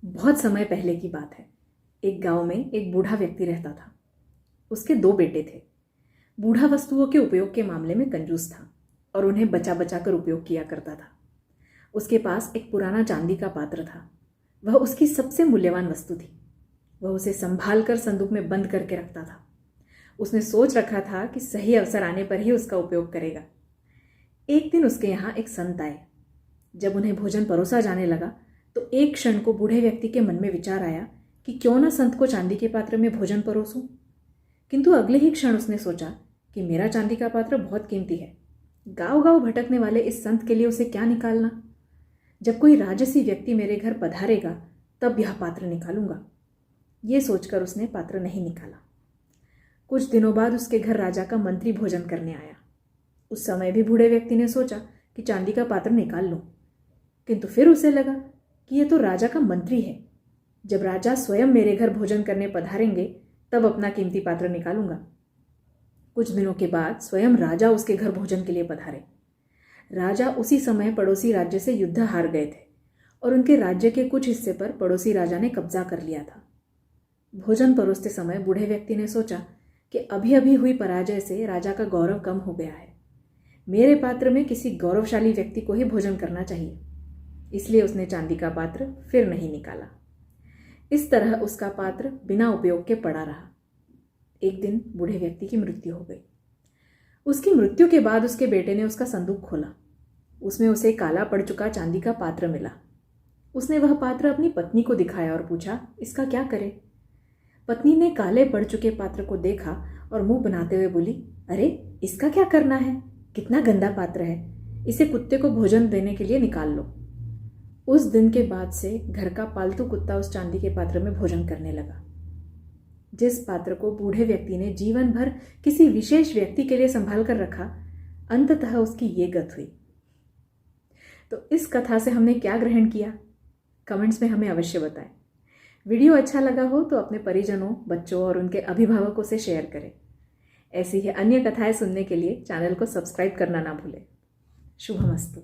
बहुत समय पहले की बात है। एक गांव में एक बूढ़ा व्यक्ति रहता था। उसके 2 बेटे थे। बूढ़ा वस्तुओं के उपयोग के मामले में कंजूस था और उन्हें बचा बचा कर उपयोग किया करता था। उसके पास एक पुराना चांदी का पात्र था। वह उसकी सबसे मूल्यवान वस्तु थी। वह उसे संभाल कर संदूक में बंद करके रखता था। उसने सोच रखा था कि सही अवसर आने पर ही उसका उपयोग करेगा। एक दिन उसके यहाँ एक संत आए। जब उन्हें भोजन परोसा जाने लगा तो एक क्षण को बूढ़े व्यक्ति के मन में विचार आया कि क्यों ना संत को चांदी के पात्र में भोजन परोसूं। किंतु अगले ही क्षण उसने सोचा कि मेरा चांदी का पात्र बहुत कीमती है। गांव गांव भटकने वाले इस संत के लिए उसे क्या निकालना। जब कोई राजसी व्यक्ति मेरे घर पधारेगा तब यह पात्र निकालूंगा। ये सोचकर उसने पात्र नहीं निकाला। कुछ दिनों बाद उसके घर राजा का मंत्री भोजन करने आया। उस समय भी बूढ़े व्यक्ति ने सोचा कि चांदी का पात्र निकाल लूं, किंतु फिर उसे लगा कि यह तो राजा का मंत्री है। जब राजा स्वयं मेरे घर भोजन करने पधारेंगे तब अपना कीमती पात्र निकालूंगा। कुछ दिनों के बाद स्वयं राजा उसके घर भोजन के लिए पधारे। राजा उसी समय पड़ोसी राज्य से युद्ध हार गए थे और उनके राज्य के कुछ हिस्से पर पड़ोसी राजा ने कब्जा कर लिया था। भोजन परोसते समय बूढ़े व्यक्ति ने सोचा कि अभी अभी हुई पराजय से राजा का गौरव कम हो गया है। मेरे पात्र में किसी गौरवशाली व्यक्ति को ही भोजन करना चाहिए। इसलिए उसने चांदी का पात्र फिर नहीं निकाला। इस तरह उसका पात्र बिना उपयोग के पड़ा रहा। एक दिन बूढ़े व्यक्ति की मृत्यु हो गई। उसकी मृत्यु के बाद उसके बेटे ने उसका संदूक खोला। उसमें उसे काला पड़ चुका चांदी का पात्र मिला। उसने वह पात्र अपनी पत्नी को दिखाया और पूछा, इसका क्या करे। पत्नी ने काले पड़ चुके पात्र को देखा और मुंह बनाते हुए बोली, अरे इसका क्या करना है, कितना गंदा पात्र है, इसे कुत्ते को भोजन देने के लिए निकाल लो। उस दिन के बाद से घर का पालतू कुत्ता उस चांदी के पात्र में भोजन करने लगा। जिस पात्र को बूढ़े व्यक्ति ने जीवन भर किसी विशेष व्यक्ति के लिए संभाल कर रखा, अंततः उसकी ये गत हुई। तो इस कथा से हमने क्या ग्रहण किया, कमेंट्स में हमें अवश्य बताएं। वीडियो अच्छा लगा हो तो अपने परिजनों, बच्चों और उनके अभिभावकों से शेयर करें। ऐसी ही अन्य कथाएं सुनने के लिए चैनल को सब्सक्राइब करना ना भूलें। शुभमस्तु।